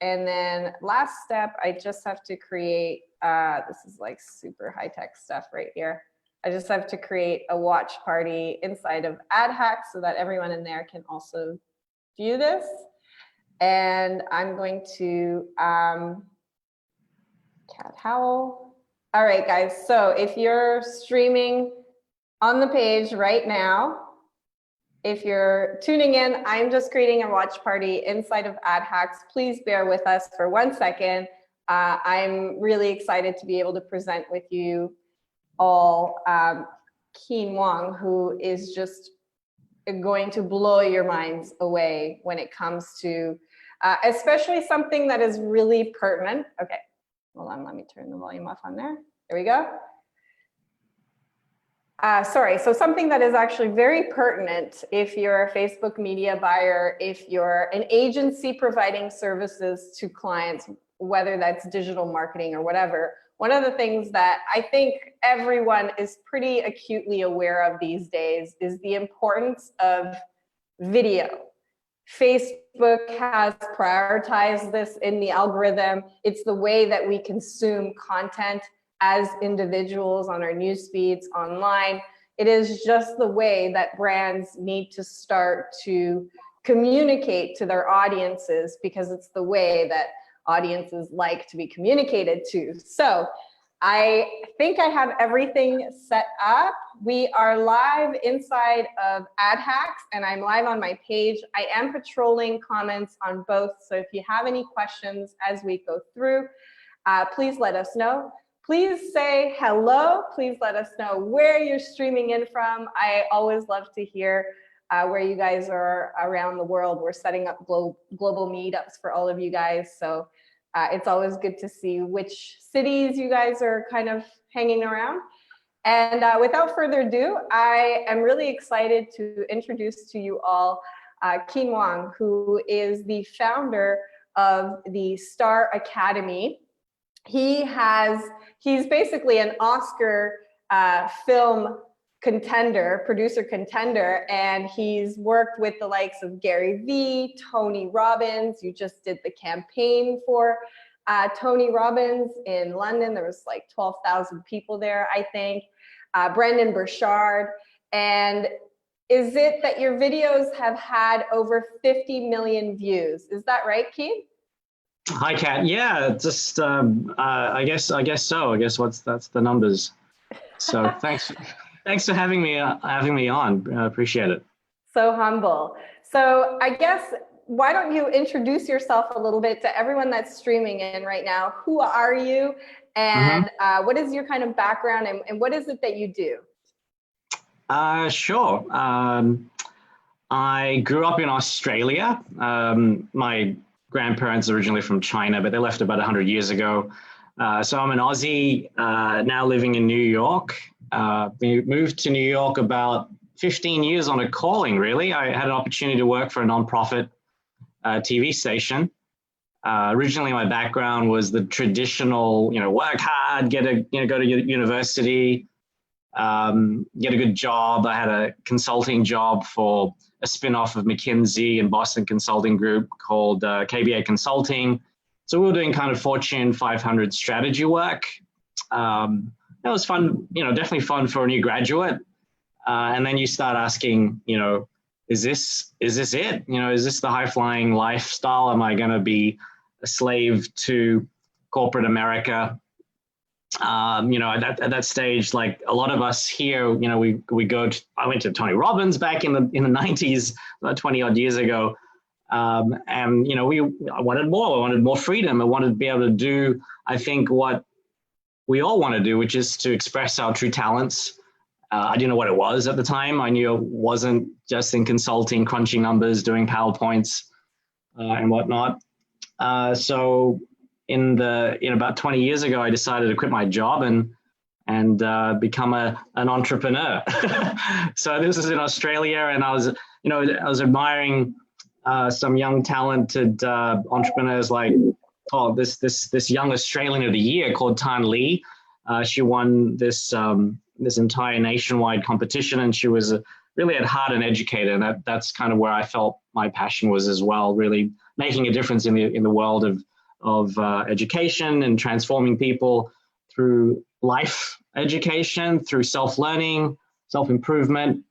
And then last step, I just have to create, this is like super high tech stuff right here. I just have to create a watch party inside of AdHack so that everyone in there can also view this. And I'm going to cat howl. All right, guys. So if you're streaming on the page right now, if you're tuning in, I'm just creating a watch party inside of AdHacks. Please bear with us for 1 second. I'm really excited to be able to present with you all Kean Wong, who is just going to blow your minds away when it comes to especially something that is really pertinent. Okay, hold on, let me turn the volume off on there. There we go. Sorry, so something that is actually very pertinent if you're a Facebook media buyer, if you're an agency providing services to clients, whether that's digital marketing or whatever. One of the things that I think everyone is pretty acutely aware of these days is the importance of video. Facebook has prioritized this in the algorithm. It's the way that we consume content as individuals on our news feeds online. It is just the way that brands need to start to communicate to their audiences, because it's the way that audiences like to be communicated to. So I think I have everything set up. We are live inside of AdHacks, and I'm live on my page. I am patrolling comments on both, so if you have any questions as we go through, please let us know. Please say hello. Please let us know where you're streaming in from. I always love to hear where you guys are around the world. We're setting up global meetups for all of you guys. So it's always good to see which cities you guys are kind of hanging around. And without further ado, I am really excited to introduce to you all Kean Wong, who is the founder of the Star Academy. He's basically an Oscar film contender, producer contender, and he's worked with the likes of Gary Vee, Tony Robbins. You just did the campaign for Tony Robbins in London. There was like 12,000 people there, I think. Brendan Burchard. And is it that your videos have had over 50 million views? Is that right, Kean? Hi, Kat. Yeah, just I guess so. I guess that's the numbers. So thanks for having me on. I appreciate it. So humble. So I guess why don't you introduce yourself a little bit to everyone that's streaming in right now? Who are you, and what is your kind of background, and what is it that you do? Sure. I grew up in Australia. My grandparents originally from China, but they left about 100 years ago. So I'm an Aussie now living in New York. We moved to New York about 15 years on a calling, really. I had an opportunity to work for a nonprofit TV station. Originally, my background was the traditional, work hard, go to university, get a good job. I had a consulting job for a spin-off of McKinsey and Boston Consulting Group called KBA Consulting. So we were doing kind of Fortune 500 strategy work. That was fun, definitely fun for a new graduate. And then you start asking, is this it? Is this the high-flying lifestyle? Am I going to be a slave to corporate America? At that stage, like a lot of us here, I went to Tony Robbins back in the 90s, 20 odd years ago. And, I wanted more. I wanted more freedom. I wanted to be able to do, I think, what we all want to do, which is to express our true talents. I didn't know what it was at the time. I knew it wasn't just in consulting, crunching numbers, doing PowerPoints and whatnot. So about 20 years ago, I decided to quit my job and become an entrepreneur. So this is in Australia, and I was admiring some young talented entrepreneurs like this young Australian of the year called Tan Lee. She won this entire nationwide competition, and she was really at heart an educator, and that's kind of where I felt my passion was as well, really making a difference in the world of education and transforming people through life education, through self-learning, self-improvement.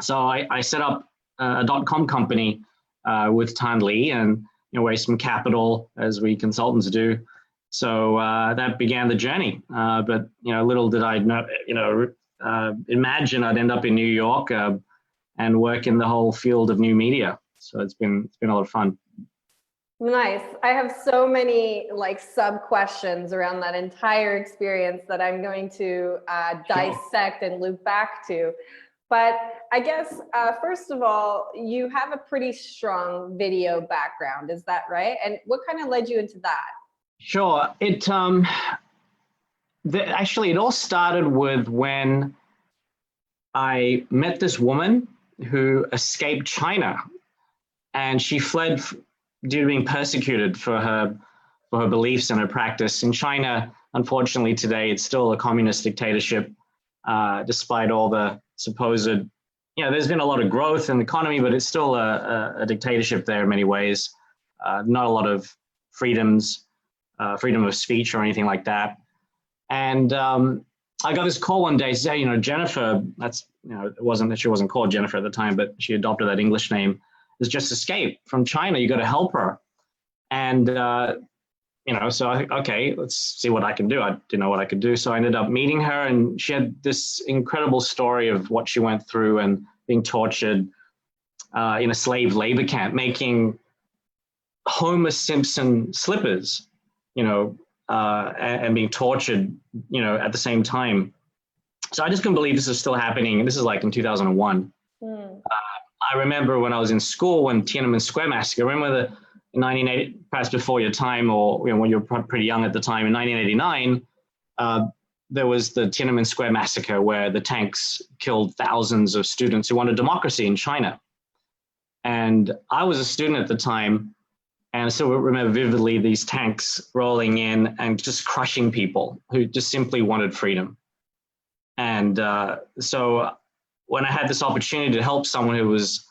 So I set up a .com company with Tan Lee, and raised some capital, as we consultants do. So that began the journey. But little did I know, imagine I'd end up in New York and work in the whole field of new media. So it's been a lot of fun. Nice. I have so many sub questions around that entire experience that I'm going to dissect and loop back to. But I guess, first of all, you have a pretty strong video background. Is that right? And what kind of led you into that? Sure. Actually, it all started with when I met this woman who escaped China, and she fled due to being persecuted for her beliefs and her practice. In China, unfortunately, today, it's still a communist dictatorship, despite all the supposed, there's been a lot of growth in the economy, but it's still a dictatorship there in many ways. Not a lot of freedoms, freedom of speech or anything like that. And I got this call one day, say, Jennifer, she wasn't called Jennifer at the time, but she adopted that English name, has just escaped from China. You got to help her. And, so I think, okay, let's see what I can do. I didn't know what I could do. So I ended up meeting her, and she had this incredible story of what she went through and being tortured in a slave labor camp, making Homer Simpson slippers, and being tortured, at the same time. So I just couldn't believe this is still happening. And this is like in 2001. I remember when I was in school, when Tiananmen Square massacre, remember the 1980, perhaps before your time, or when you were pretty young at the time, in 1989, there was the Tiananmen Square massacre, where the tanks killed thousands of students who wanted democracy in China. And I was a student at the time, and I still remember vividly these tanks rolling in and just crushing people who just simply wanted freedom. And so when I had this opportunity to help someone who was,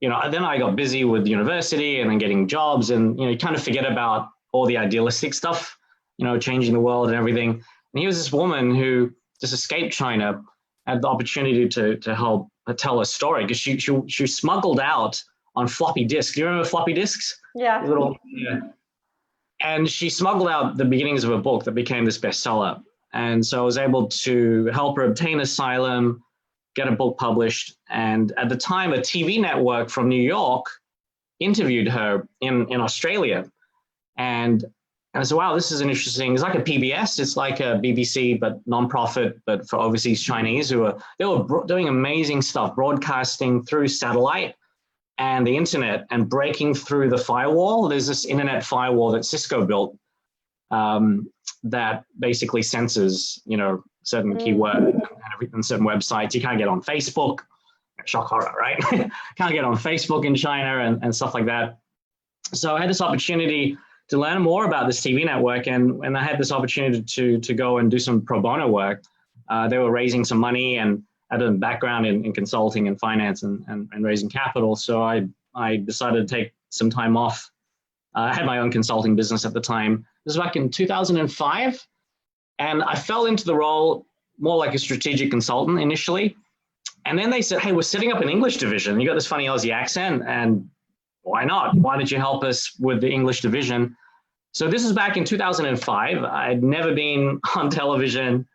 then I got busy with university and then getting jobs, and, you kind of forget about all the idealistic stuff, changing the world and everything. And here was this woman who just escaped China, had the opportunity to help tell her story, because she smuggled out on floppy disks. Do you remember floppy disks? Yeah. And she smuggled out the beginnings of a book that became this bestseller. And so I was able to help her obtain asylum, get a book published. And at the time, a TV network from New York interviewed her in Australia. And I said, wow, this is an interesting, it's like a PBS. It's like a BBC, but nonprofit, but for overseas Chinese they were doing amazing stuff, broadcasting through satellite and the internet and breaking through the firewall. There's this internet firewall that Cisco built that basically censors, certain keywords and certain websites. You can't get on Facebook. Shock horror, right? Can't get on Facebook in China and stuff like that. So I had this opportunity to learn more about this TV network, and I had this opportunity to go and do some pro bono work. They were raising some money, and I had a background in consulting and finance and raising capital. So I decided to take some time off. I had my own consulting business at the time. This was back in 2005. And I fell into the role more like a strategic consultant initially. And then they said, hey, we're setting up an English division. You got this funny Aussie accent, and why not? Why don't you help us with the English division? So this is back in 2005. I'd never been on television,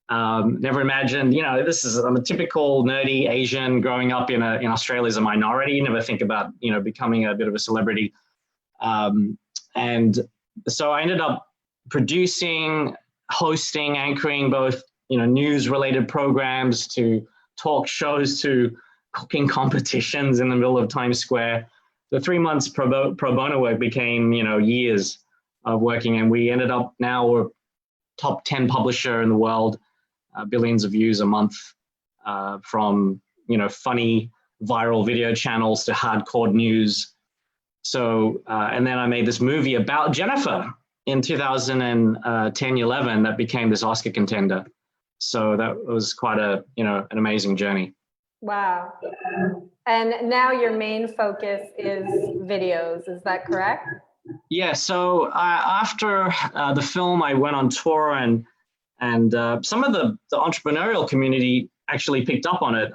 never imagined, I'm a typical nerdy Asian growing up in Australia as a minority. You never think about, becoming a bit of a celebrity. And so I ended up producing, hosting, anchoring both, news-related programs to talk shows to cooking competitions in the middle of Times Square. The 3 months pro bono work became, years of working, and we ended up now we're top 10 publisher in the world, billions of views a month, from, funny viral video channels to hardcore news. So, and then I made this movie about Jennifer in 2010-11 that became this Oscar contender. So that was quite an amazing journey. Wow. And now your main focus is videos, is that correct? Yeah, so after the film, I went on tour, and some of the entrepreneurial community actually picked up on it.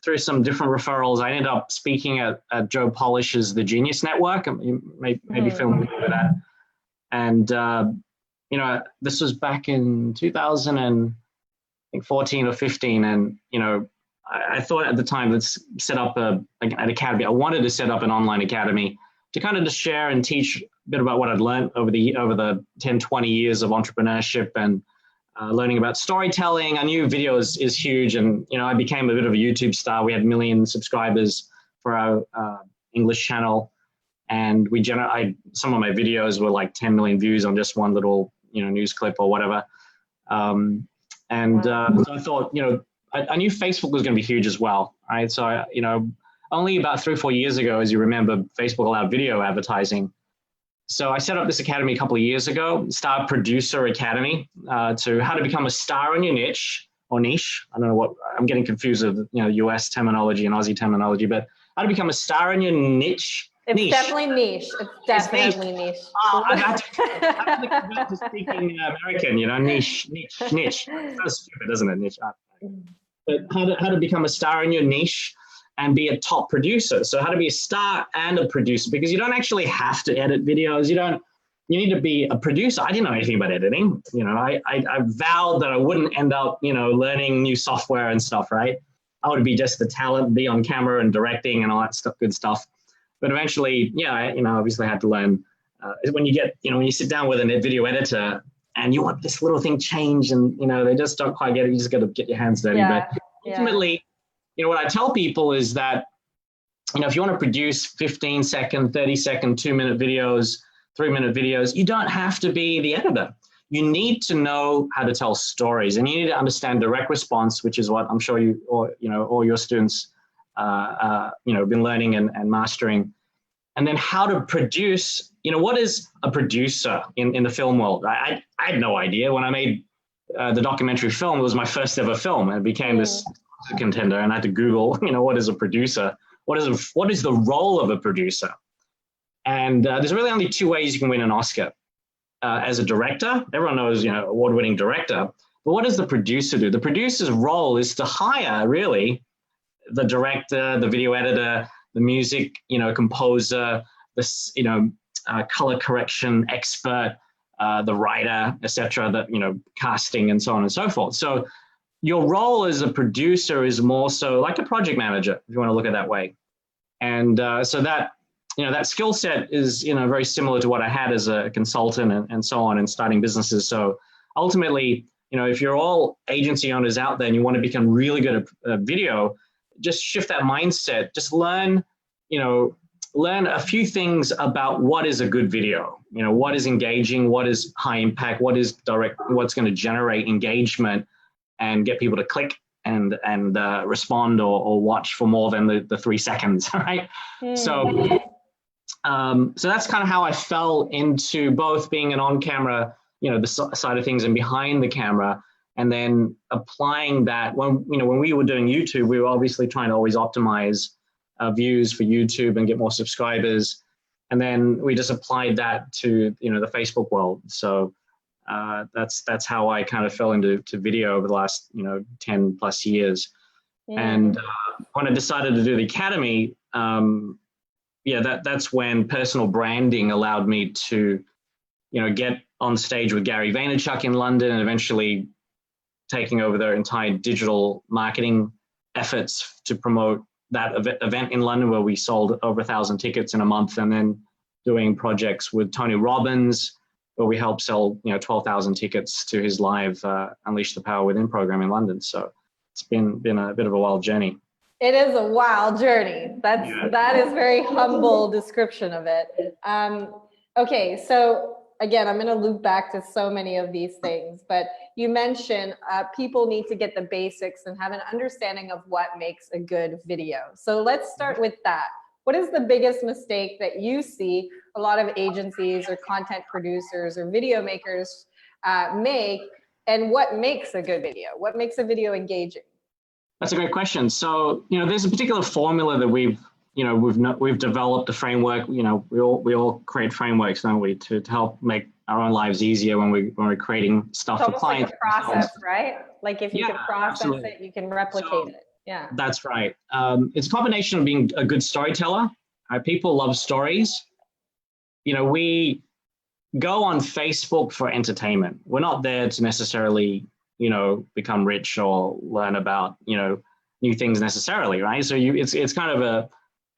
Through some different referrals, I ended up speaking at Joe Polish's The Genius Network. You may be familiar with that. And, you know, this was back in 2014 or 15. And, you know, I thought at the time, let's set up an academy. I wanted to set up an online academy to kind of just share and teach a bit about what I'd learned over the 10, 20 years of entrepreneurship and learning about storytelling. I knew video is huge, and you know, I became a bit of a YouTube star. We had 1 million subscribers for our English channel, and some of my videos were like 10 million views on just one little, you know, news clip or whatever. So I thought, you know, I knew Facebook was going to be huge as well, right? So you know, only about 3 or 4 years ago, as you remember, Facebook allowed video advertising. So I set up this academy a couple of years ago, Star Producer Academy, to how to become a star in your niche or niche. I don't know what, I'm getting confused with, you know, US terminology and Aussie terminology, but how to become a star in your niche. It's definitely niche. It's definitely niche. I have to convert to speaking American, you know, niche. It's kind of stupid, isn't it? Niche. But how to become a star in your niche and be a top producer. So how to be a star and a producer, because you don't actually have to edit videos. You need to be a producer. I didn't know anything about editing. You know, I vowed that I wouldn't end up, you know, learning new software and stuff, right? I would be just the talent, be on camera and directing and all that stuff, good stuff. But eventually, yeah, you know, obviously I had to learn. When you sit down with a video editor and you want this little thing changed, and, you know, they just don't quite get it. You just got to get your hands dirty. Yeah. But ultimately, you know, what I tell people is that, you know, if you want to produce 15-second, 30-second, 2-minute videos, 3-minute videos, you don't have to be the editor. You need to know how to tell stories, and you need to understand direct response, which is what I'm sure you, or, you know, all your students, you know, been learning and mastering. And then how to produce, you know, what is a producer in the film world? I had no idea. When I made the documentary film, it was my first ever film, and it became this contender, and I had to Google, you know, what is a producer? What is the role of a producer? And there's really only 2 ways you can win an Oscar. As a director, everyone knows, you know, award-winning director, but what does the producer do? The producer's role is to hire, really, the director, the video editor, the music, you know, composer, this, you know, color correction expert, the writer, etc., the, you know, casting and so on and so forth. So your role as a producer is more so like a project manager, if you want to look at it that way. And so that, you know, that skill set is, you know, very similar to what I had as a consultant and so on, and starting businesses. So ultimately, you know, if you're all agency owners out there and you want to become really good at video, just shift that mindset. Just learn, you know, learn a few things about what is a good video. You know, what is engaging, what is high impact, what is direct, what's going to generate engagement and get people to click and respond or watch for more than the 3 seconds, right? So that's kind of how I fell into both being an on-camera, you know, the side of things, and behind the camera, and then applying that. When we were doing YouTube, we were obviously trying to always optimize views for YouTube and get more subscribers, and then we just applied that to, you know, the Facebook world. So that's how I kind of fell into video over the last, you know, 10 plus years. And when I decided to do the academy, that's when personal branding allowed me to, you know, get on stage with Gary Vaynerchuk in London, and eventually taking over their entire digital marketing efforts to promote that event in London, where we sold over 1,000 tickets in a month, and then doing projects with Tony Robbins, where we helped sell, you know, 12,000 tickets to his live Unleash the Power Within program in London. So it's been a bit of a wild journey. It is a wild journey. That is very humble description of it. Okay, so again, I'm going to loop back to so many of these things, but you mentioned people need to get the basics and have an understanding of what makes a good video. So let's start with that. What is the biggest mistake that you see a lot of agencies or content producers or video makers make, and what makes a good video? What makes a video engaging? That's a great question. So, there's a particular formula that we've developed a framework. We all create frameworks, don't we, to help make our own lives easier when we're creating stuff for clients. Like a process, right? Like if you can process absolutely. it, you can replicate it. Yeah. That's right. It's a combination of being a good storyteller. People love stories. We go on Facebook for entertainment. We're not there to necessarily, become rich or learn about, new things necessarily, right? So it's kind of a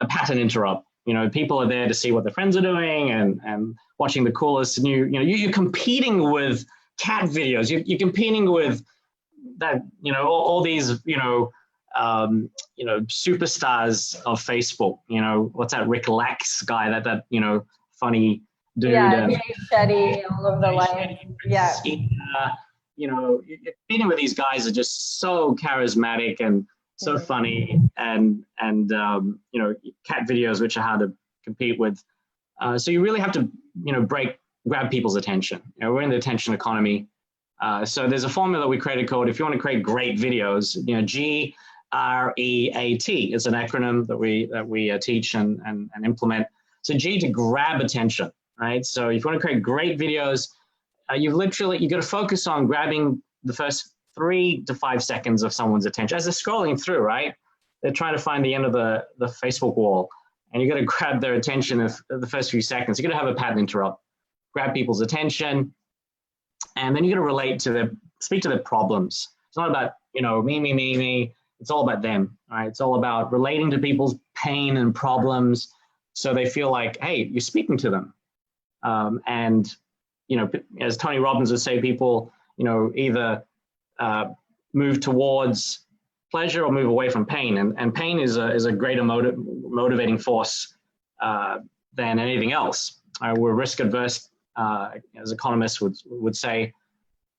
pattern interrupt. People are there to see what their friends are doing and watching the coolest new, you're competing with cat videos. You're competing with that, all these, superstars of Facebook. What's that Rick Lax guy? That funny dude. Yeah, Jay Shetty, all of the like, yeah. You're competing with these guys that are just so charismatic and so funny, and cat videos which are hard to compete with. So you really have to grab people's attention. We're in the attention economy. So there's a formula we created called, if you want to create great videos, GREAT is an acronym that we teach and implement. So G, to grab attention, right? So if you want to create great videos, you've got to focus on grabbing the first 3 to 5 seconds of someone's attention as they're scrolling through, right? They're trying to find the end of the Facebook wall, and you got to grab their attention in the first few seconds. You got to have a pattern interrupt, grab people's attention, and then you got to speak to their problems. It's not about me. It's all about them, right? It's all about relating to people's pain and problems, so they feel like, hey, you're speaking to them. And as Tony Robbins would say, people either move towards pleasure or move away from pain, and pain is a greater motivating force than anything else. We're risk adverse, as economists would say,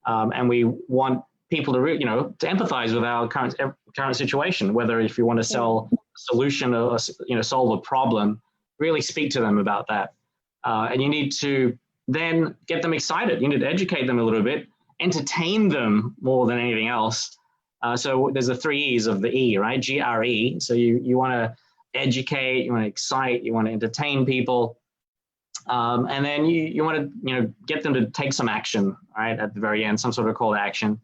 and we want people to to empathize with our current situation. Whether if you want to sell a solution or solve a problem, really speak to them about that, and you need to then get them excited. You need to educate them a little bit, entertain them more than anything else. So there's the 3 E's of the E, right? GRE. So you want to educate, you want to excite, you want to entertain people, and then you want to get them to take some action, right? At the very end, some sort of call to action.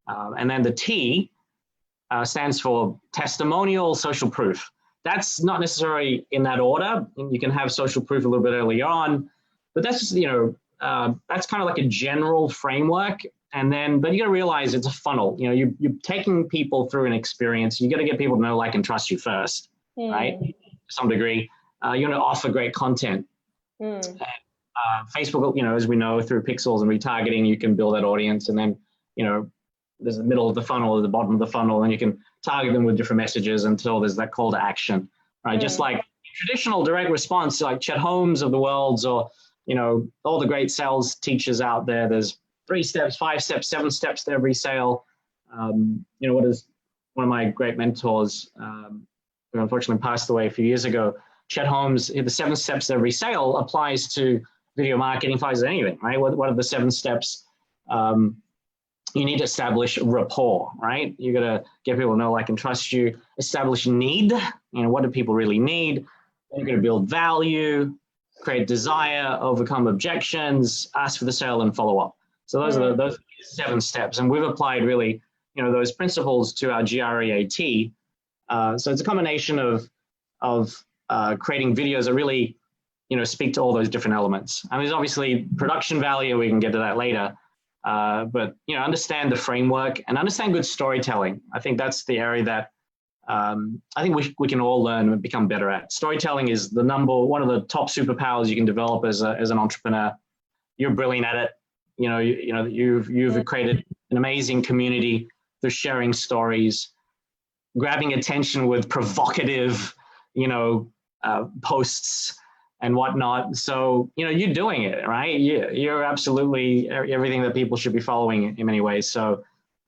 And then the T stands for testimonial, social proof. That's not necessarily in that order. You can have social proof a little bit earlier on, but that's just, that's kind of like a general framework. And then, but you got to realize it's a funnel. You're taking people through an experience. You got to get people to know, like, and trust you first, right? To some degree, you're going to offer great content. Facebook, as we know, through pixels and retargeting, you can build that audience, and then, there's the middle of the funnel or the bottom of the funnel, and you can target them with different messages until there's that call to action, right? Just like traditional direct response, like Chet Holmes of the world's, or all the great sales teachers out there. There's 3 steps, 5 steps, 7 steps to every sale. What is one of my great mentors, who unfortunately passed away a few years ago, Chet Holmes, the 7 steps to every sale applies to video marketing, applies to anything, right? What are the 7 steps? You need to establish rapport, right? You got to get people to know, like, and trust you. Establish need. What do people really need? You're going to build value, create desire, overcome objections, ask for the sale, and follow up. So those are those 7 steps, and we've applied really, those principles to our GREAT. So it's a combination of creating videos that really, speak to all those different elements. And there's obviously production value. We can get to that later. But understand the framework and understand good storytelling. I think that's the area that I think we can all learn and become better at. Storytelling is one of the top superpowers you can develop as an entrepreneur. You're brilliant at it. You've created an amazing community through sharing stories, grabbing attention with provocative, posts and whatnot. So, you're doing it, right? You're absolutely everything that people should be following in many ways. So,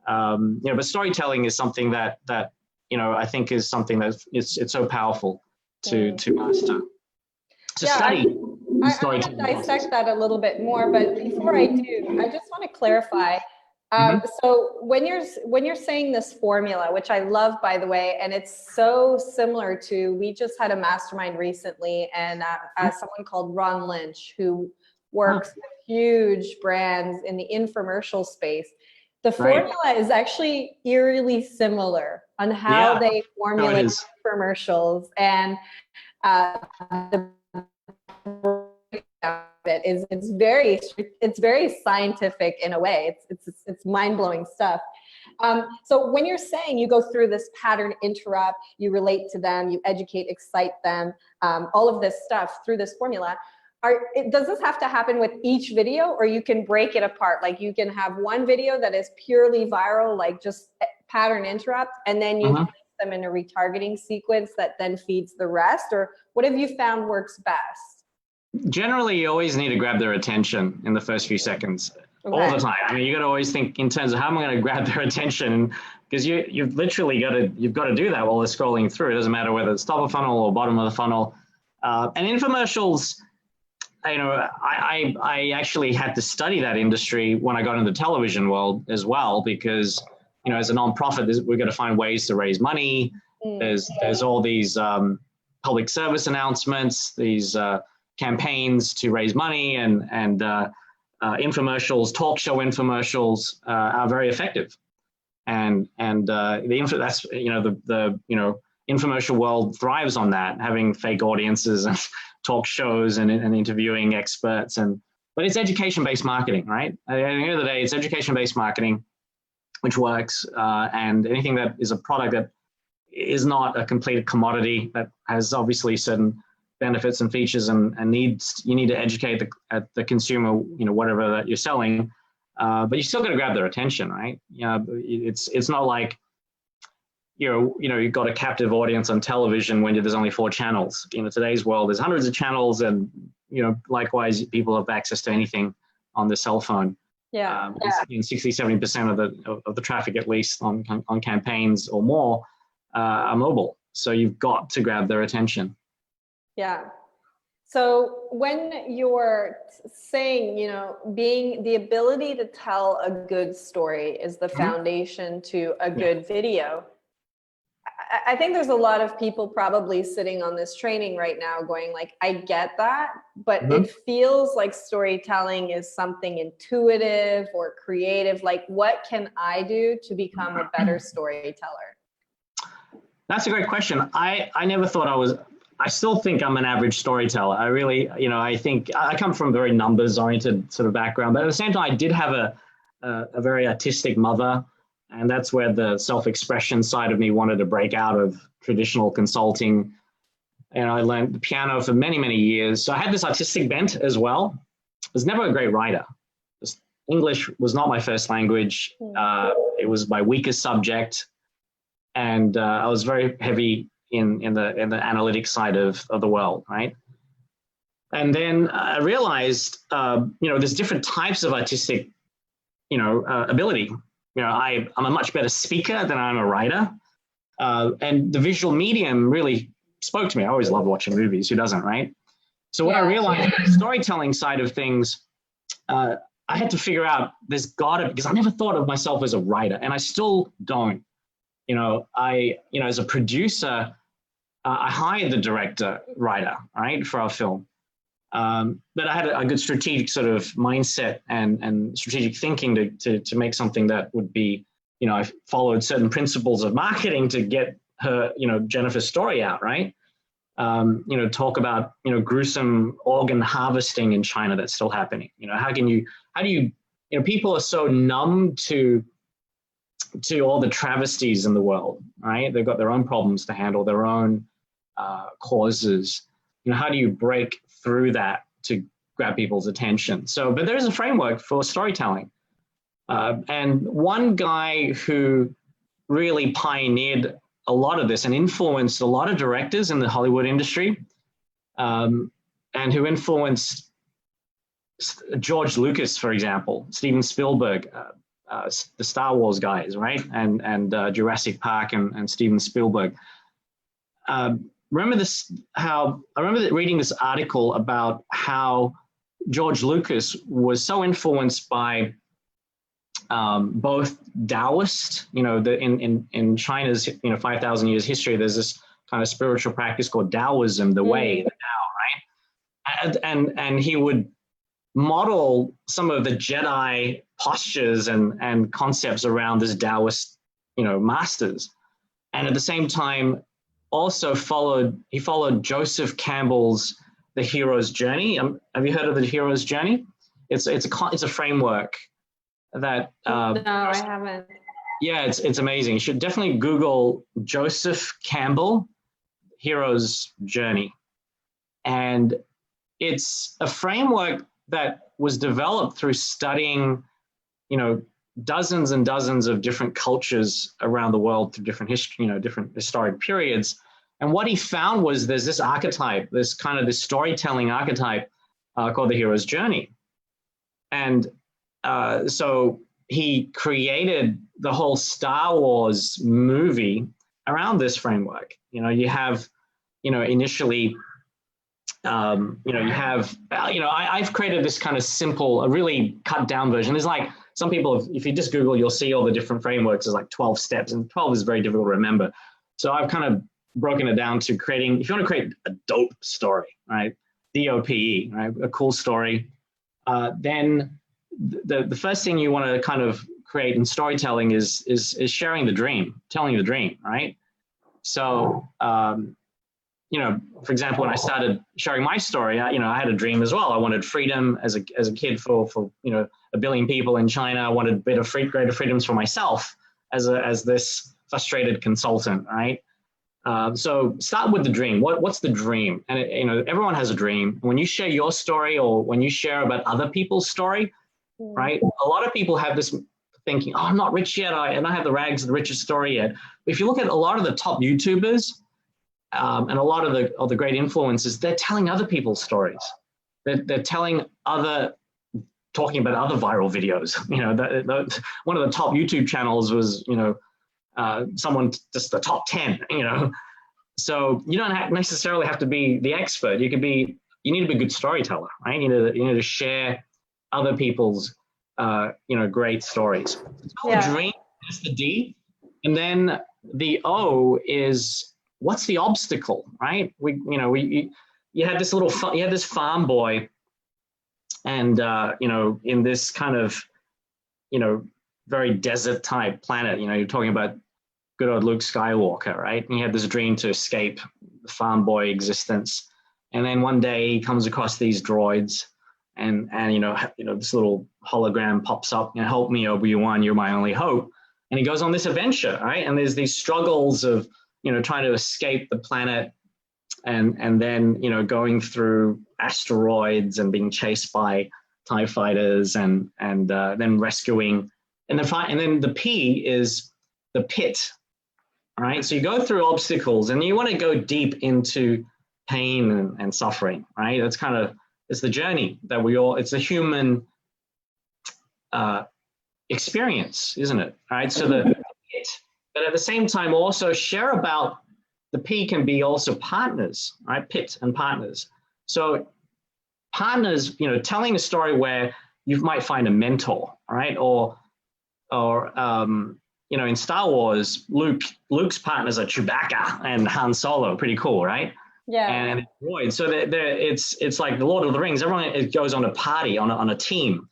but storytelling is something that I think is something that it's so powerful to master. To study. I want to dissect that a little bit more, but before I do, I just want to clarify So when you're saying this formula, which I love, by the way, and it's so similar to, we just had a mastermind recently, and someone called Ron Lynch, who works with huge brands in the infomercial space. The formula is actually eerily similar on how they formulate infomercials, and it's very scientific in a way. It's mind-blowing stuff. So when you're saying you go through this pattern interrupt, you relate to them, you educate, excite them, all of this stuff through this formula, does this have to happen with each video, or you can break it apart? Like you can have one video that is purely viral, like just pattern interrupt, and then you place them in a retargeting sequence that then feeds the rest? Or what have you found works best? Generally, you always need to grab their attention in the first few seconds, all the time. I mean, you got to always think in terms of how am I going to grab their attention, because you've literally got to do that while they're scrolling through. It doesn't matter whether it's top of funnel or bottom of the funnel. And infomercials, you know, I actually had to study that industry when I got into the television world as well, because, you know, as a nonprofit, we've got to find ways to raise money. There's all these public service announcements, these campaigns to raise money, and infomercials, talk show infomercials are very effective. And that's, you know, the infomercial world thrives on that, having fake audiences and talk shows and interviewing experts. But it's education-based marketing, right? At the end of the day, it's education-based marketing, which works. And anything that is a product that is not a complete commodity, that has obviously certain benefits and features and needs, you need to educate the consumer, you know, whatever that you're selling. But you still got to grab their attention, right? You know, it's not like, you've got a captive audience on television when there's only 4 channels. You know, today's world, there's hundreds of channels, and, you know, likewise, people have access to anything on their cell phone. 60-70% of the traffic, at least on campaigns or more, are mobile. So you've got to grab their attention. Yeah. So when you're saying, you know, being the ability to tell a good story is the foundation to a good video, I think there's a lot of people probably sitting on this training right now going like, I get that, but it feels like storytelling is something intuitive or creative. Like, what can I do to become a better storyteller? That's a great question. I never thought I still think I'm an average storyteller. I really, you know, I think I come from a very numbers-oriented sort of background, but at the same time, I did have a very artistic mother, and that's where the self-expression side of me wanted to break out of traditional consulting. And I learned the piano for many, many years. So I had this artistic bent as well. I was never a great writer. English was not my first language. It was my weakest subject. And I was very heavy in the analytics side of the world, right? And then I realized, there's different types of artistic, ability. I'm a much better speaker than I'm a writer. And the visual medium really spoke to me. I always loved watching movies. Who doesn't, right? So what I realized, the storytelling side of things, I had to figure out because I never thought of myself as a writer, and I still don't. As a producer, I hired the director, writer, right, for our film. But I had a good strategic sort of mindset and strategic thinking to make something that would be, I followed certain principles of marketing to get her, Jennifer's story out, right? Talk about, gruesome organ harvesting in China that's still happening. How do you, people are so numb to all the travesties in the world, right? They've got their own problems to handle, their own causes. How do you break through that to grab people's attention? But there's a framework for storytelling. And one guy who really pioneered a lot of this and influenced a lot of directors in the Hollywood industry, and who influenced George Lucas, for example, Steven Spielberg, the Star Wars guys, right? And Jurassic Park and Steven Spielberg. I remember reading this article about how George Lucas was so influenced by both Taoist, in China's 5,000 years history, there's this kind of spiritual practice called Taoism, the way, the Tao, right? And he would model some of the Jedi postures and concepts around this Taoist, masters. And at the same time, also followed Joseph Campbell's The Hero's Journey. Have you heard of The Hero's Journey? It's a framework that no, I haven't. Yeah, it's amazing. You should definitely Google Joseph Campbell Hero's Journey. And it's a framework that was developed through studying, dozens and dozens of different cultures around the world through different history, different historic periods. And what he found was there's this archetype, this storytelling archetype called the hero's journey. And so he created the whole Star Wars movie around this framework. You have, initially, I've created this kind of simple, a really cut down version. There's like some people, if you just Google, you'll see all the different frameworks. There's like 12 steps, and 12 is very difficult to remember. So I've kind of broken it down to creating, if you want to create a dope story, right? DOPE, right? A cool story. Then the first thing you want to kind of create in storytelling is sharing the dream, telling the dream, right? So, for example, when I started sharing my story, I had a dream as well. I wanted freedom as a kid for 1 billion people in China. I wanted greater freedoms for myself as this frustrated consultant, right? So start with the dream. What's the dream? And everyone has a dream. When you share your story, or when you share about other people's story, right? A lot of people have this thinking, oh, I'm not rich yet, and I have the rags of the richest story yet. But if you look at a lot of the top YouTubers and a lot of the great influencers, they're telling other people's stories. They're talking about other viral videos. One of the top YouTube channels was, someone just the top 10, So you don't necessarily have to be the expert. You need to be a good storyteller, right? You need to share other people's, great stories. So dream is the D, and then the O is what's the obstacle, right? You had this farm boy, and in this kind of, very desert type planet. You're talking about good old Luke Skywalker, right? And he had this dream to escape the farm boy existence, and then one day he comes across these droids. And this little hologram pops up, help me, Obi-Wan, you're my only hope. And he goes on this adventure, right? And there's these struggles of, trying to escape the planet, and then, going through asteroids and being chased by TIE fighters, and then rescuing. And then the P is the pit, all right? So you go through obstacles, and you want to go deep into pain and suffering, right? It's the journey that it's a human experience, isn't it? All right. So but at the same time, also share about the P can be also partners, right? Pit and partners. So partners, telling a story where you might find a mentor, right? Or in Star Wars, Luke's partners are Chewbacca and Han Solo. Pretty cool, right? Yeah. And droids. So it's like the Lord of the Rings. Everyone goes on a party on a team.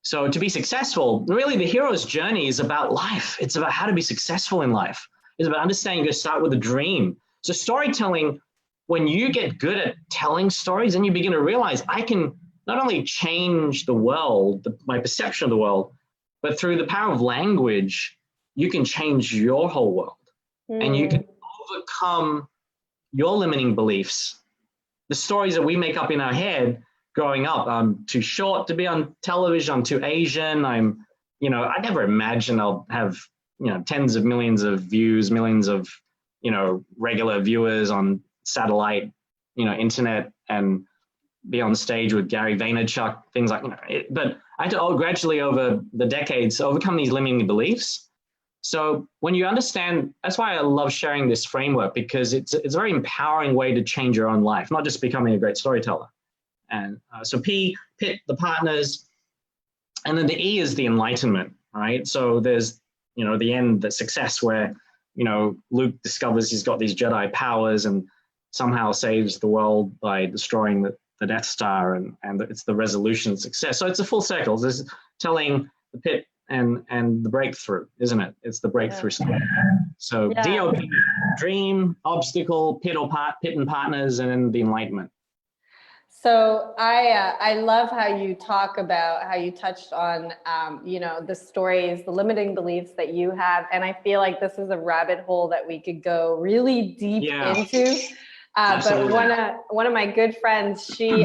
So to be successful, really the hero's journey is about life. It's about how to be successful in life. It's about understanding you start with a dream. So storytelling, when you get good at telling stories, and you begin to realize I can not only change the world, my perception of the world, but through the power of language, you can change your whole world. And you can overcome your limiting beliefs, the stories that we make up in our head growing up. I'm too short to be on television. I'm too Asian. I never imagined I'll have, tens of millions of views, millions of, regular viewers on satellite, internet, and be on stage with Gary Vaynerchuk, things like, but I had to gradually over the decades overcome these limiting beliefs. So when you understand, that's why I love sharing this framework, because it's a very empowering way to change your own life, not just becoming a great storyteller. And so P, pit, the partners, and then the E is the enlightenment, All right. So there's, the end, the success where, Luke discovers he's got these Jedi powers and somehow saves the world by destroying the Death Star, and it's the resolution success. So it's a full circle. This is telling the pit and the breakthrough, isn't it? It's the breakthrough story. So DOP, dream, obstacle, pit and partners, and then the enlightenment. So I love how you talk about how you touched on, the stories, the limiting beliefs that you have. And I feel like this is a rabbit hole that we could go really deep into. But one of my good friends, she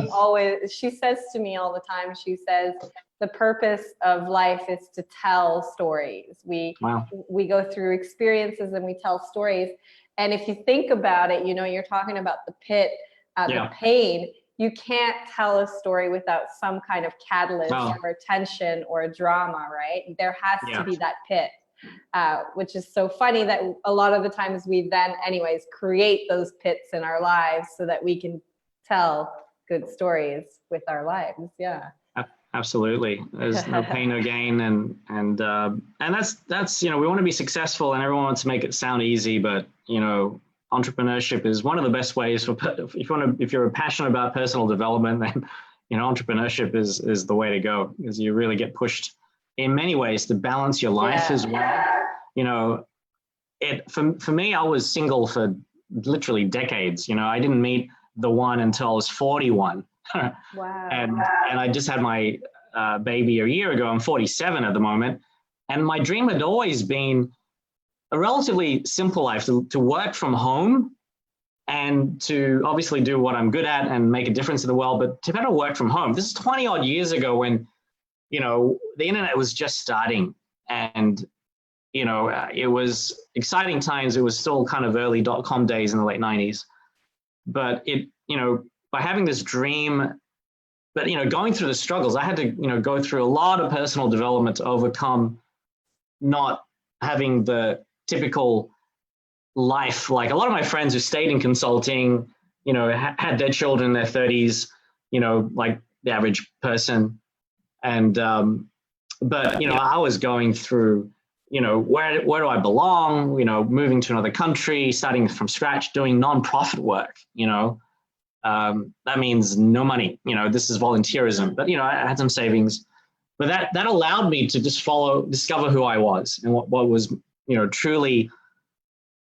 says to me all the time, she says, the purpose of life is to tell stories. We go through experiences and we tell stories. And if you think about it, you're talking about the pit, the pain. You can't tell a story without some kind of catalyst or tension or a drama, right? There has to be that pit, which is so funny that a lot of the times we then anyways create those pits in our lives so that we can tell good stories with our lives. Yeah. Absolutely. There's no pain, no gain. And that's, we want to be successful and everyone wants to make it sound easy, but, entrepreneurship is one of the best ways for, if you're passionate about personal development, then, entrepreneurship is the way to go, because you really get pushed in many ways to balance your life as well. For me, I was single for literally decades. I didn't meet the one until I was 41. Wow. And I just had my baby a year ago. I'm 47 at the moment. And my dream had always been a relatively simple life, to work from home and to obviously do what I'm good at and make a difference in the world, but to be able to work from home. This is 20 odd years ago when, the internet was just starting, and, it was exciting times. It was still kind of early .com days in the late 90s, but by having this dream, but, going through the struggles, I had to, go through a lot of personal development to overcome not having the typical life. Like a lot of my friends who stayed in consulting, had their children in their 30s, like the average person. And, but, I was going through, where do I belong, moving to another country, starting from scratch, doing nonprofit work, that means no money, this is volunteerism, but, I had some savings, but that allowed me to just discover who I was and what was, truly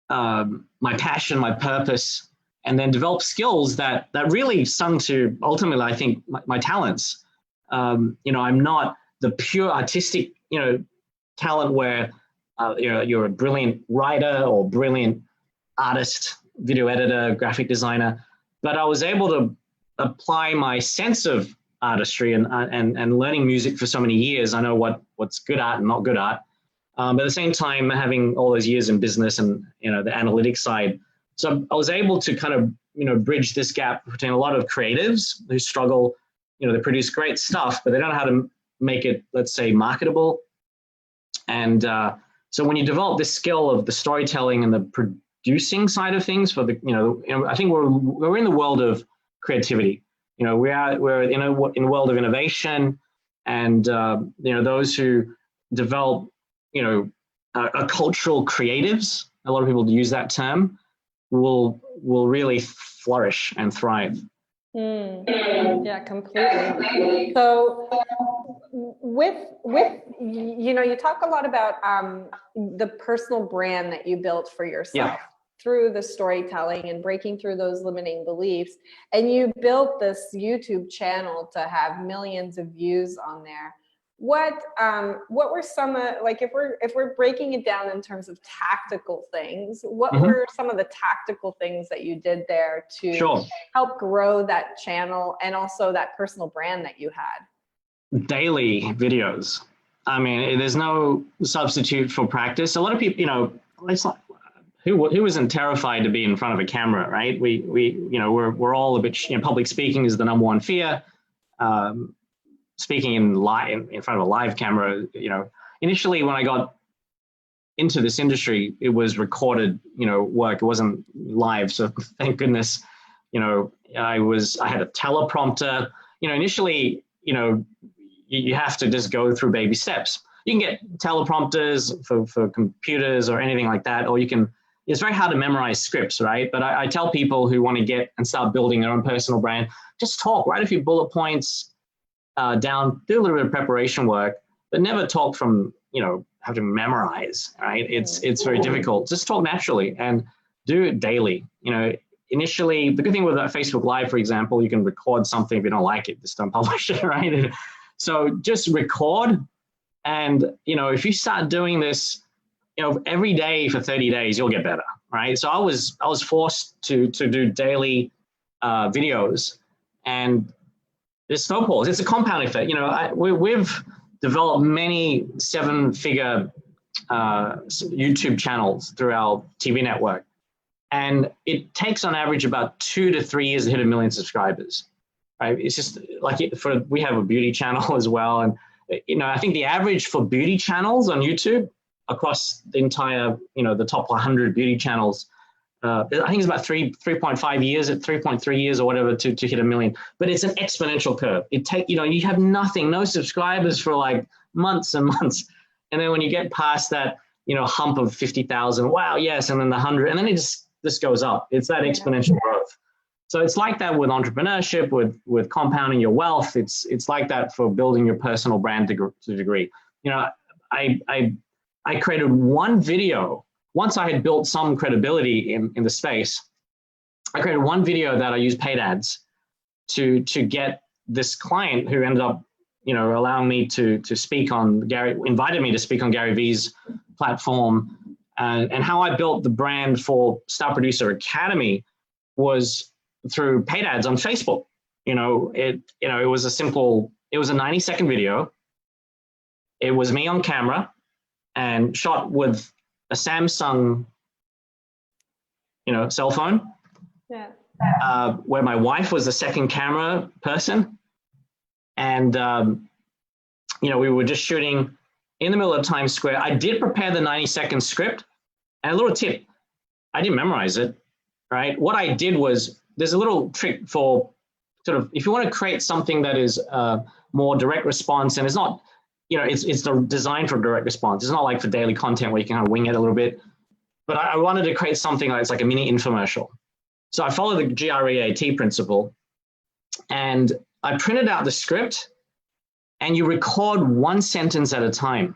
my passion, my purpose, and then develop skills that really sung to ultimately, I think, my talents. I'm not the pure artistic, talent where, you're a brilliant writer or brilliant artist, video editor, graphic designer, but I was able to apply my sense of artistry and learning music for so many years. I know what's good art and not good art. But at the same time, having all those years in business and, the analytics side. So I was able to kind of, bridge this gap between a lot of creatives who struggle, they produce great stuff, but they don't know how to make it, let's say, marketable. And so when you develop this skill of the storytelling and the producing side of things for the, I think we're in the world of creativity. We're in a world of innovation, and, those who develop, cultural creatives, a lot of people use that term, will really flourish and thrive. Yeah, completely. So with you talk a lot about the personal brand that you built for yourself through the storytelling and breaking through those limiting beliefs, and you built this YouTube channel to have millions of views on there. What were some if we're breaking it down in terms of tactical things, what were some of the tactical things that you did there to help grow that channel and also that personal brand that you had? Daily videos. I mean, there's no substitute for practice. A lot of people, it's like, who isn't terrified to be in front of a camera, right? We're all a bit, public speaking is the number one fear. Speaking in front of a live camera, initially when I got into this industry, it was recorded, work. It wasn't live. So thank goodness, I had a teleprompter. Initially, you have to just go through baby steps. You can get teleprompters for computers or anything like that, or you can, it's very hard to memorize scripts, right? But I tell people who want to get and start building their own personal brand, just talk, write a few bullet points down, do a little bit of preparation work, but never talk from, have to memorize, right? It's very difficult. Just talk naturally and do it daily. Initially, the good thing with Facebook Live, for example, you can record something. If you don't like it, just don't publish it, right? So just record. And, if you start doing this, every day for 30 days, you'll get better, right? So I was forced to do daily videos, and it snowballs. It's a compound effect. We've developed many 7-figure YouTube channels through our TV network. And it takes on average about 2 to 3 years to hit 1 million subscribers, right? It's just like we have a beauty channel as well. And, I think the average for beauty channels on YouTube across the entire, the top 100 beauty channels, I think it's about 3.5 years, at 3.3 years or whatever to hit 1 million. But it's an exponential curve. You have nothing, no subscribers for like months and months. And then when you get past that, hump of 50,000, wow, yes, and then the 100, and then it just goes up. It's that exponential growth. So it's like that with entrepreneurship, with compounding your wealth. It's like that for building your personal brand to a degree. I created one video. Once I had built some credibility in the space, I created one video that I used paid ads to get this client who ended up, allowing me to speak on invited me to speak on Gary Vee's platform. And how I built the brand for Star Producer Academy was through paid ads on Facebook. It was a 90-second video. It was me on camera and shot with a Samsung, cell phone. Yeah. Where my wife was the second camera person. And, we were just shooting in the middle of Times Square. I did prepare the 90-second script. And a little tip, I didn't memorize it, right? What I did was, there's a little trick for sort of, if you want to create something that is more direct response, and it's not, it's designed for direct response. It's not like for daily content where you can kind of wing it a little bit. But I wanted to create something that's like a mini infomercial. So I followed the GREAT principle, and I printed out the script, and you record one sentence at a time.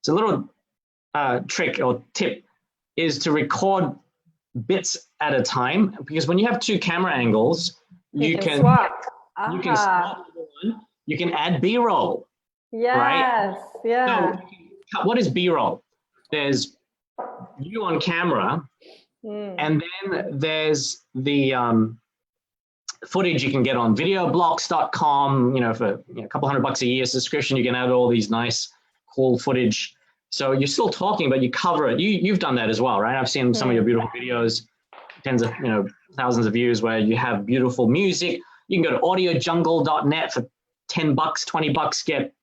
It's a little trick or tip is to record bits at a time, because when you have 2 camera angles, you can swap. You can swap one. You can add B-roll. Yes. Right? Yeah. So what is B-roll? There's you on camera, and then there's the footage you can get on videoblocks.com. For a couple $100 a year subscription, you can add all these nice, cool footage. So you're still talking, but you cover it. You've done that as well, right? I've seen some of your beautiful videos, tens of, thousands of views where you have beautiful music. You can go to audiojungle.net for $10, $20, get,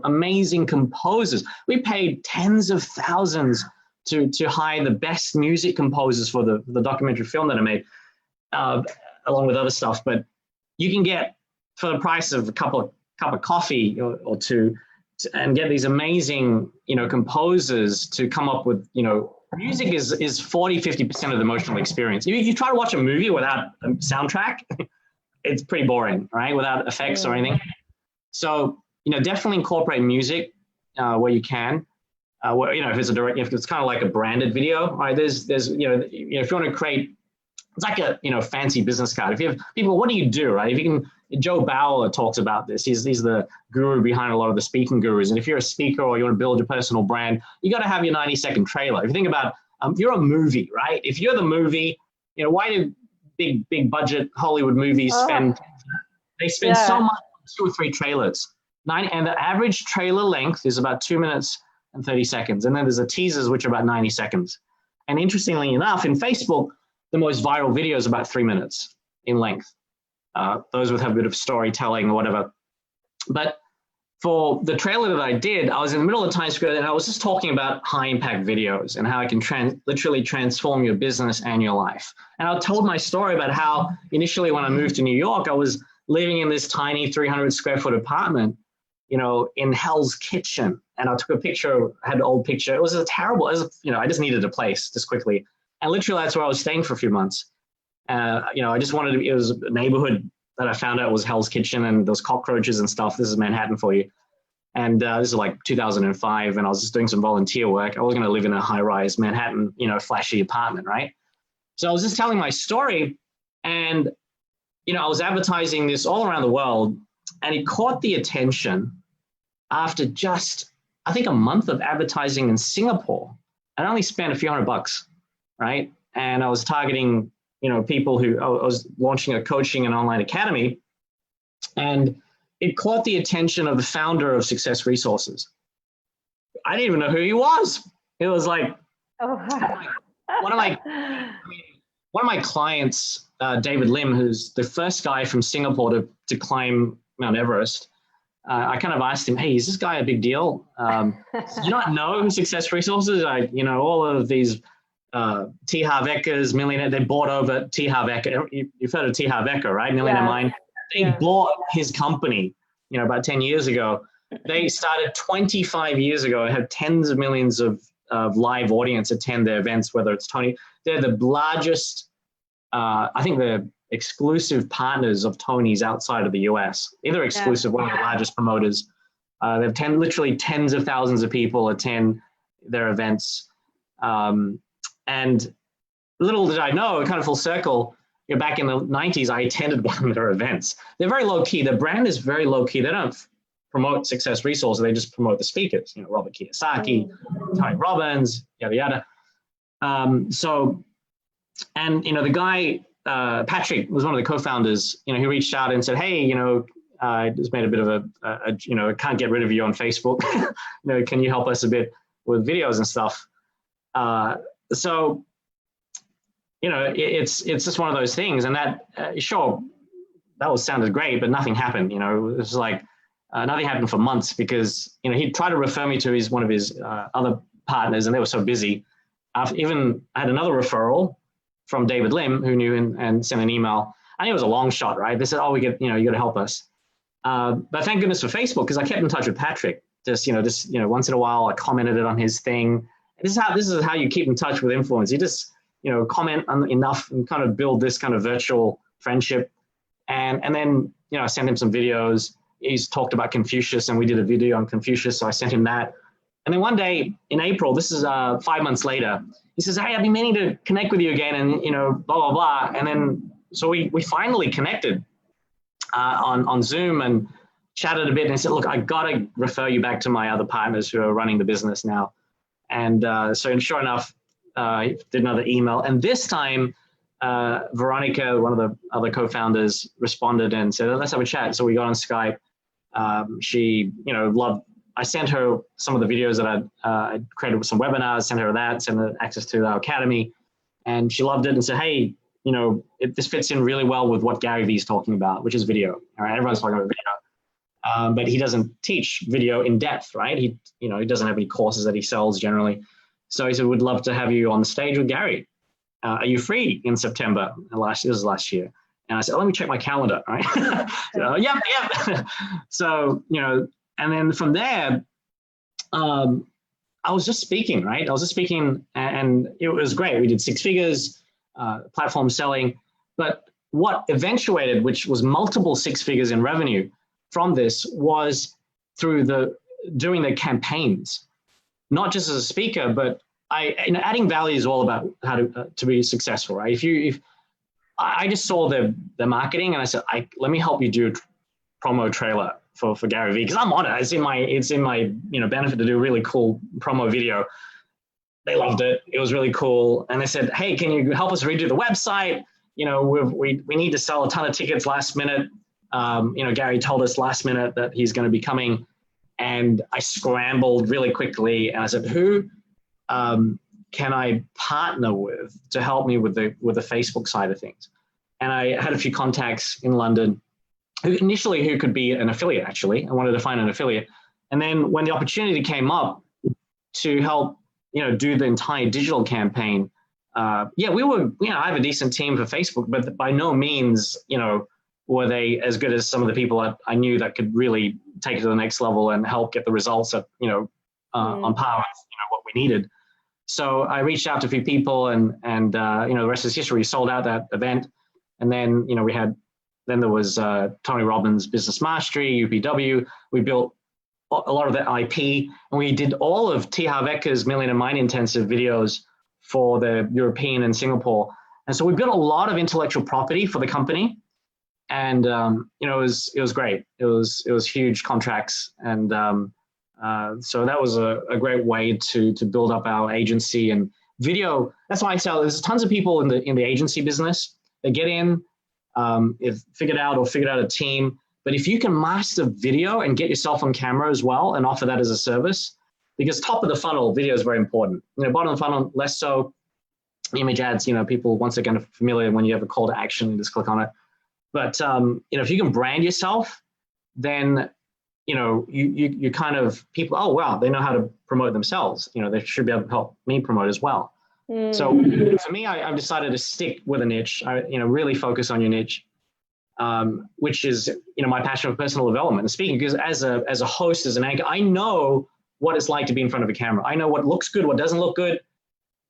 amazing composers. We paid tens of thousands to hire the best music composers for the documentary film that I made, along with other stuff. But you can get, for the price of a cup of coffee or two, and get these amazing, composers to come up with, music is 40, 50% of the emotional experience. If you try to watch a movie without a soundtrack, it's pretty boring, right? Without effects or anything. So, definitely incorporate music where you can. Where, if it's kind of like a branded video, right? There's, if you want to create, it's like a, fancy business card. If you have people, what do you do, right? If you can, Joe Bauer talks about this. He's the guru behind a lot of the speaking gurus. And if you're a speaker or you want to build your personal brand, you got to have your 90-second trailer. If you think about, you're a movie, right? If you're the movie, why do big budget Hollywood movies spend so much, 2 or 3 trailers. And the average trailer length is about 2 minutes and 30 seconds. And then there's the teasers, which are about 90 seconds. And interestingly enough, in Facebook, the most viral video is about 3 minutes in length. Those would have a bit of storytelling or whatever. But for the trailer that I did, I was in the middle of Times Square and I was just talking about high impact videos and how it can literally transform your business and your life. And I told my story about how initially when I moved to New York, I was living in this tiny 300 square foot apartment, in Hell's Kitchen. and I took a picture, had an old picture. It was a terrible, I just needed a place just quickly. And literally that's where I was staying for a few months. I just wanted to, it was a neighborhood that I found out was Hell's Kitchen and those cockroaches and stuff. This is Manhattan for you. And this is like 2005, and I was just doing some volunteer work. I was going to live in a high-rise Manhattan, flashy apartment, right? So I was just telling my story, and I was advertising this all around the world, and it caught the attention after just, I think, a month of advertising in Singapore. I only spent a few $100, right? And I was targeting, people who, I was launching a coaching and online academy, and it caught the attention of the founder of Success Resources. I didn't even know who he was. It was like, one of my clients, David Lim, who's the first guy from Singapore to climb Mount Everest. I kind of asked him, hey, is this guy a big deal? Do you not know Success Resources? All of these T. Harv Ekers, millionaire, they bought over T. Harv Eker. You've heard of T. Harv Eker, right? Millionaire Mind. They bought his company, about 10 years ago. They started 25 years ago and have tens of millions of live audience attend their events, whether it's Tony. They're the largest, I think they're exclusive partners of Tony's outside of the US. Either exclusive, one of the largest promoters. They have literally tens of thousands of people attend their events. And little did I know, kind of full circle, back in the 90s, I attended one of their events. They're very low key. The brand is very low key. They don't promote Success Resources. They just promote the speakers, Robert Kiyosaki, Tony Robbins, yada, yada. The guy, Patrick, was one of the co-founders, he reached out and said, hey, I just made a bit of a can't get rid of you on Facebook. Can you help us a bit with videos and stuff? It's just one of those things, and that sure, that sounded great, but nothing happened. It was like nothing happened for months because he tried to refer me to one of his other partners, and they were so busy. I had another referral from David Lim, who knew and sent an email. I knew it was a long shot, right? They said, "Oh, you got to help us." But thank goodness for Facebook, because I kept in touch with Patrick. Just once in a while, I commented on his thing. This is how you keep in touch with influence. You just comment on enough and kind of build this kind of virtual friendship. And then, I sent him some videos. He's talked about Confucius, and we did a video on Confucius, so I sent him that. And then one day in April, this is 5 months later, he says, hey, I've been meaning to connect with you again, and, blah, blah, blah. And then, so we finally connected on Zoom and chatted a bit, and he said, look, I got to refer you back to my other partners who are running the business now. And so sure enough, he did another email. And this time, Veronica, one of the other co-founders, responded and said, let's have a chat. So we got on Skype. She, loved, I sent her some of the videos that I'd created with some webinars, sent her that, sent her access to our academy. And she loved it and said, hey, this fits in really well with what Gary Vee's talking about, which is video. All right, everyone's talking about video. But he doesn't teach video in depth, right? He doesn't have any courses that he sells generally. So he said, we'd love to have you on the stage with Gary. Are you free in September? This was last year. And I said, let me check my calendar, right? So, yep. So, and then from there, I was just speaking, right? I was just speaking, and it was great. We did 6 figures, platform selling. But what eventuated, which was multiple 6 figures in revenue from this, was through doing the campaigns. Not just as a speaker, but adding value is all about how to be successful, right? If I just saw the marketing, and I said, let me help you do a promo trailer for Gary Vee, because I'm on it. It's in my benefit to do a really cool promo video. They loved it. It was really cool, and they said, hey, can you help us redo the website? We need to sell a ton of tickets last minute. Gary told us last minute that he's going to be coming. And I scrambled really quickly, and I said, who can I partner with to help me with the Facebook side of things? And I had a few contacts in London who could be an affiliate, actually. I wanted to find an affiliate. And then when the opportunity came up to help, do the entire digital campaign, we were, I have a decent team for Facebook, but by no means, were they as good as some of the people I knew that could really take it to the next level and help get the results that, on par with what we needed. So I reached out to a few people, and the rest is history. We sold out that event, and then then there was Tony Robbins Business Mastery, UPW. We built a lot of that IP, and we did all of T. Harv Eker's Millionaire Mind Intensive videos for the European and Singapore. And so we built a lot of intellectual property for the company, and it was great. It was huge contracts, and so that was a great way to build up our agency and video. That's why I tell there's tons of people in the agency business. They get in, figured out a team. But if you can master video and get yourself on camera as well and offer that as a service, because top of the funnel, video is very important. Bottom of the funnel, less so. Image ads, people, once again, are familiar when you have a call to action, you just click on it. But, if you can brand yourself, then, you kind of, people, oh, wow, they know how to promote themselves. They should be able to help me promote as well. So for me, I've decided to stick with a niche, really focus on your niche. Which is, my passion for personal development and speaking, because as a host, as an anchor, I know what it's like to be in front of a camera. I know what looks good, what doesn't look good.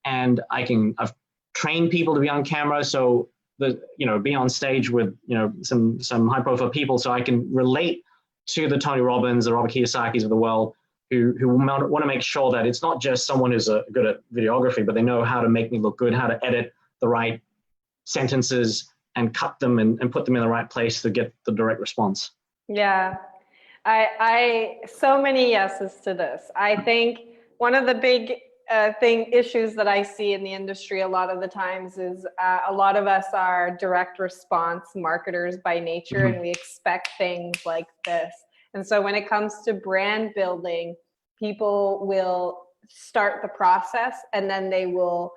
And I've trained people to be on camera. So be on stage with, some high profile people, so I can relate to the Tony Robbins, the Robert Kiyosaki's of the world, who want to make sure that it's not just someone who's good at videography, but they know how to make me look good, how to edit the right sentences and cut them and put them in the right place to get the direct response. Yeah, I so many yeses to this. I think one of the big issues that I see in the industry a lot of the times is a lot of us are direct response marketers by nature, and we expect things like this. And so when it comes to brand building, people will start the process and then they will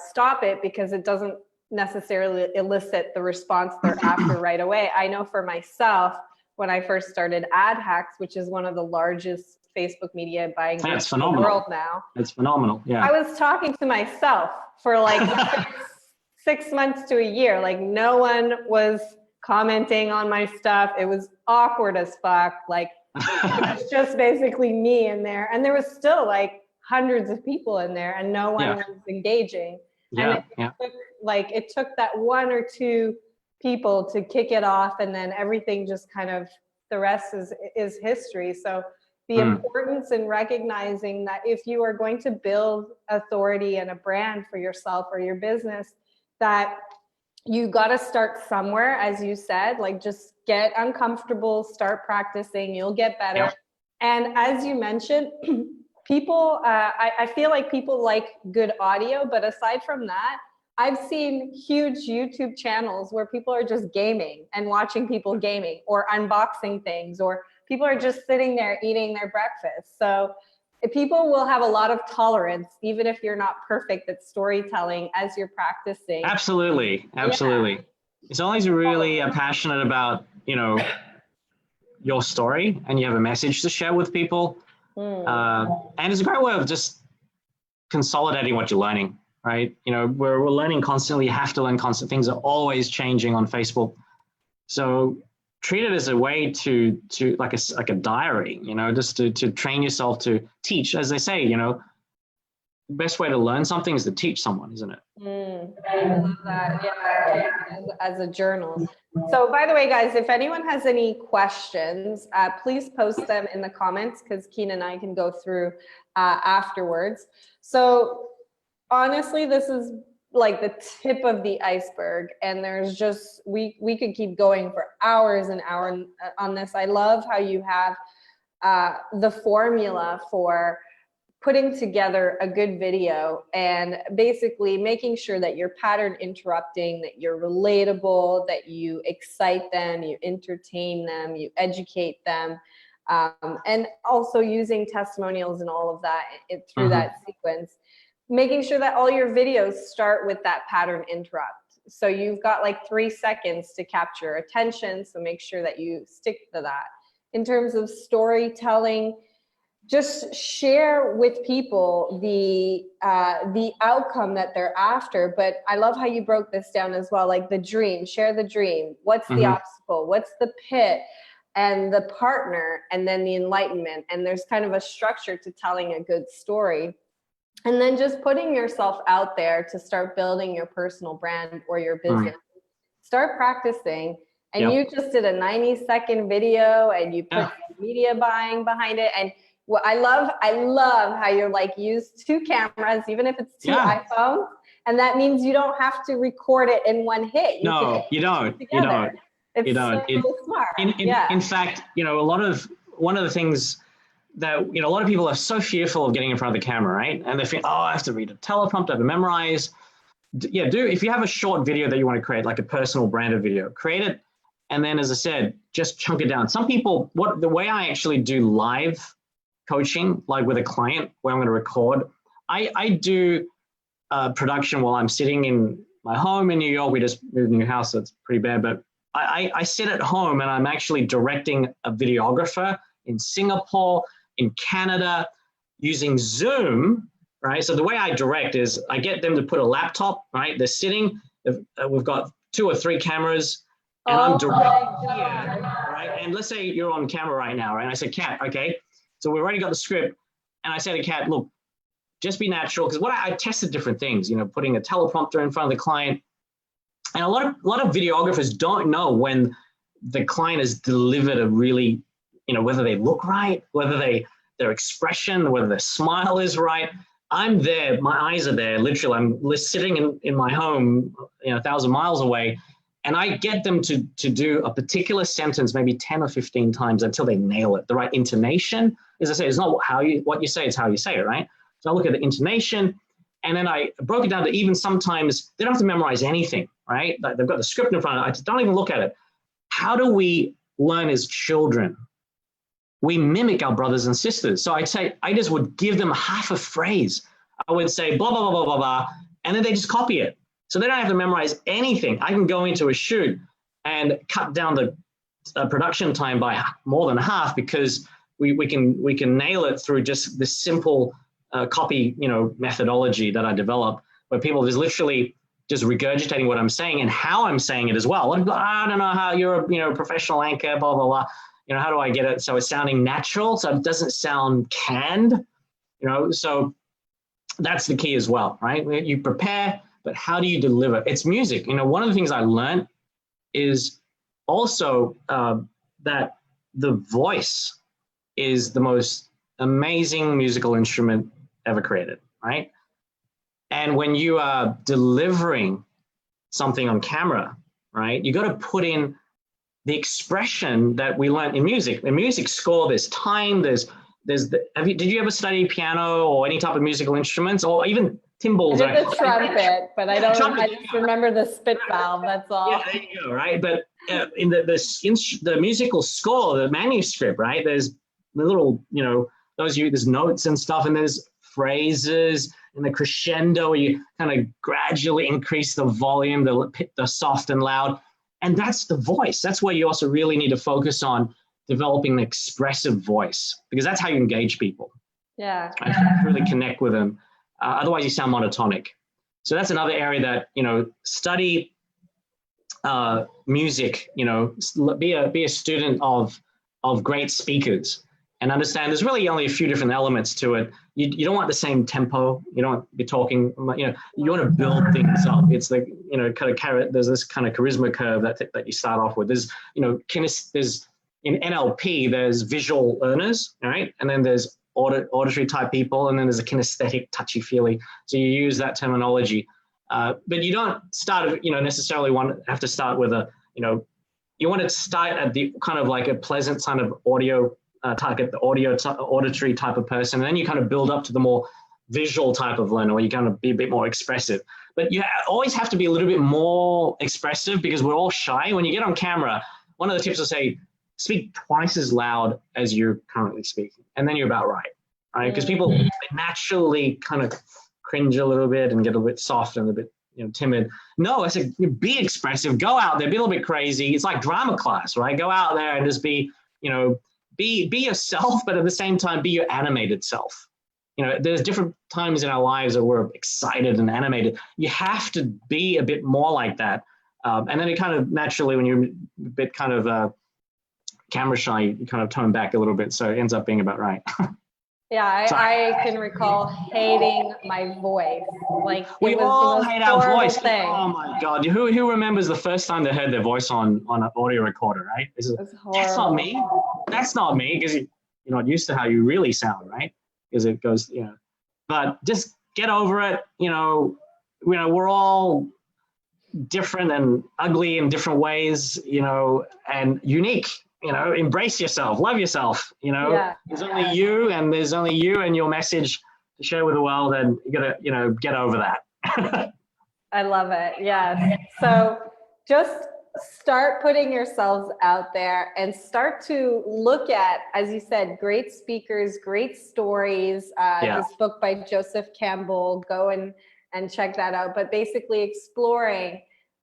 stop it because it doesn't necessarily elicit the response they're after right away. I know for myself, when I first started Ad Hacks, which is one of the largest Facebook media buying groups in the world now. It's phenomenal. Yeah. I was talking to myself for like 6 months to a year. Like no one was commenting on my stuff. It was awkward as fuck. Like it was just basically me in there. And there was still like hundreds of people in there and no one was engaging. And it took that one or two people to kick it off, and then everything just kind of, the rest is history. So the importance in recognizing that if you are going to build authority and a brand for yourself or your business, that you got to start somewhere, as you said, like just get uncomfortable, start practicing, you'll get better. Yep. And as you mentioned, people, I feel like people like good audio, but aside from that, I've seen huge YouTube channels where people are just gaming and watching people gaming or unboxing things, or people are just sitting there eating their breakfast. So people will have a lot of tolerance, even if you're not perfect at storytelling as you're practicing. Absolutely. Absolutely. Yeah. As long as you're really passionate about, your story and you have a message to share with people. And it's a great way of just consolidating what you're learning, right? We're learning constantly. You have to learn constant. Things are always changing on Facebook. So treat it as a way to like a diary, just to train yourself to teach. As they say, the best way to learn something is to teach someone, isn't it? I love that. Yeah, as a journal. So by the way, guys, if anyone has any questions, please post them in the comments because Kean and I can go through afterwards. So honestly, this is like the tip of the iceberg, and there's just, we could keep going for hours and hours on this. I love how you have the formula for putting together a good video and basically making sure that you're pattern interrupting, that you're relatable, that you excite them, you entertain them, you educate them, and also using testimonials and all of that through that sequence. Making sure that all your videos start with that pattern interrupt. So you've got like 3 seconds to capture attention. So make sure that you stick to that. In terms of storytelling, just share with people the outcome that they're after. But I love how you broke this down as well, like the dream, share the dream. What's the obstacle? What's the pit? and the partner, and then the enlightenment. And there's kind of a structure to telling a good story. And then just putting yourself out there to start building your personal brand or your business. Start practicing. And you just did a 90-second video and you put media buying behind it. And what I love how you're like, use 2 cameras, even if it's 2 iPhones. And that means you don't have to record it in one hit. You don't. You don't. It's so smart. In fact, you know, one of the things that, you know, a lot of people are so fearful of getting in front of the camera, right? And they think, oh, I have to read a teleprompter, I have to memorize. If you have a short video that you want to create, like a personal branded video, create it. And then, as I said, just chunk it down. Some people, the way I actually do live coaching, like with a client where I'm going to record, I do production while I'm sitting in my home in New York. We just moved a new house, so it's pretty bad, but I sit at home and I'm actually directing a videographer in Singapore, in Canada, using Zoom, right? So the way I direct is I get them to put a laptop, right? They're sitting, we've got 2 or 3 cameras, and I'm directing here, right? And let's say you're on camera right now, right? And I said, Kat, okay, so we've already got the script. And I said to Kat, look, just be natural. Because I tested different things, you know, putting a teleprompter in front of the client. And a lot of videographers don't know when the client has delivered a really, you know, whether they look right, whether their expression, whether their smile is right. I'm there, my eyes are there, literally. I'm sitting in my home, you know, 1,000 miles away, and I get them to do a particular sentence maybe 10 or 15 times until they nail it. The right intonation, as I say, it's not what you say, it's how you say it, right? So I look at the intonation, and then I broke it down to even sometimes they don't have to memorize anything, right? Like they've got the script in front of them. I just don't even look at it. How do we learn as children? We mimic our brothers and sisters. So I'd say, I just would give them half a phrase. I would say blah, blah, blah, blah, blah, blah, and then they just copy it. So they don't have to memorize anything. I can go into a shoot and cut down the production time by more than half because we can nail it through just this simple copy, you know, methodology that I develop, where people is literally just regurgitating what I'm saying and how I'm saying it as well. I don't know how you're a professional anchor, blah, blah, blah. You know, how do I get it so it's sounding natural, so it doesn't sound canned, you know? So that's the key as well, right? You prepare, but how do you deliver? It's music. You know, one of the things I learned is also that the voice is the most amazing musical instrument ever created, right? And when you are delivering something on camera, right, you got to put in the expression that we learned in music. In music score, there's time, did you ever study piano or any type of musical instruments, or even timbals? I did the trumpet, but I just remember the spit valve, that's all. Yeah, there you go, right? But in the musical score, the manuscript, right, there's the little, you know, there's notes and stuff, and there's phrases, and the crescendo, where you kind of gradually increase the volume, the soft and loud. And that's the voice. That's where you also really need to focus on developing an expressive voice, because that's how you engage people. Yeah. Really connect with them. Otherwise, you sound monotonic. So that's another area that, you know, study music, you know, be a student of great speakers and understand there's really only a few different elements to it. You don't want the same tempo. You don't be talking, you know, you want to build things up. It's like, you know, kind of there's this kind of charisma curve that you start off with. There's, you know, there's in NLP, there's visual learners, right? And then there's auditory type people, and then there's a kinesthetic, touchy-feely. So you use that terminology. But you don't start, you know, necessarily have to start with a, you know, you want to start at the kind of like a pleasant kind of audio target, the auditory type of person, and then you kind of build up to the more visual type of learner where you kind of be a bit more expressive. But you always have to be a little bit more expressive because we're all shy. When you get on camera, one of the tips will say, speak twice as loud as you're currently speaking, and then you're about right? Because people naturally kind of cringe a little bit and get a bit soft and a bit, you know, timid. No, I said, be expressive, go out there, be a little bit crazy. It's like drama class, right? Go out there and just be, you know, be yourself, but at the same time, be your animated self. You know, there's different times in our lives that we're excited and animated. You have to be a bit more like that. And then it kind of naturally, when you're a bit kind of, camera shy, you kind of tone back a little bit. So it ends up being about right. Yeah, I can recall hating my voice. Like We it was all the most hate our horrible voice. thing. Oh my God. Who remembers the first time they heard their voice on an audio recorder, right? It's That's not horrible. me. That's not me, because you're not used to how you really sound, right? Because it goes, but just get over it. We're all different and ugly in different ways, and unique. Embrace yourself, love yourself. Yeah. There's only you, and there's only you and your message to share with the world, and you gotta, get over that. I love it. Yes. So just start putting yourselves out there and start to look at, as you said, great speakers, great stories. Yeah. This book by Joseph Campbell, go and check that out. But basically exploring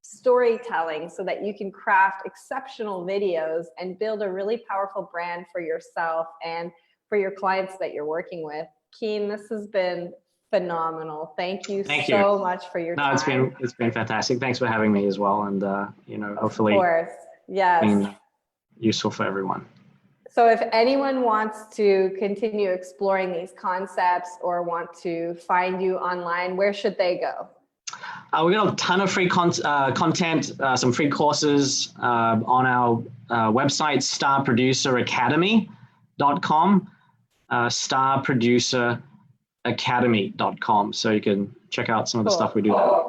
storytelling so that you can craft exceptional videos and build a really powerful brand for yourself and for your clients that you're working with. Kean, this has been phenomenal. Thank you so much for your time. It's been fantastic. Thanks for having me as well, and hopefully, of course, yes, been useful for everyone. So if anyone wants to continue exploring these concepts or want to find you online, where should they go? We've got a ton of free content, some free courses on our website, starproduceracademy.com, starproduceracademy.com. So you can check out some of the stuff we do there.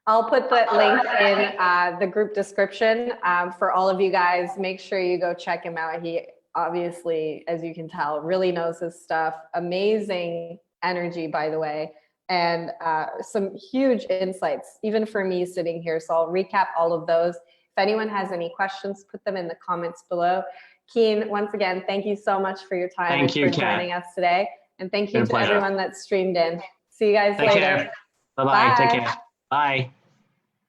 I'll put the link in the group description for all of you guys. Make sure you go check him out. He obviously, as you can tell, really knows his stuff. Amazing energy, by the way. And some huge insights, even for me sitting here. So I'll recap all of those. If anyone has any questions, put them in the comments below. Kean, once again, thank you so much for your time and for joining us today. And thank you to everyone that streamed in. See you guys later. Take care. Bye-bye. Take care. Bye.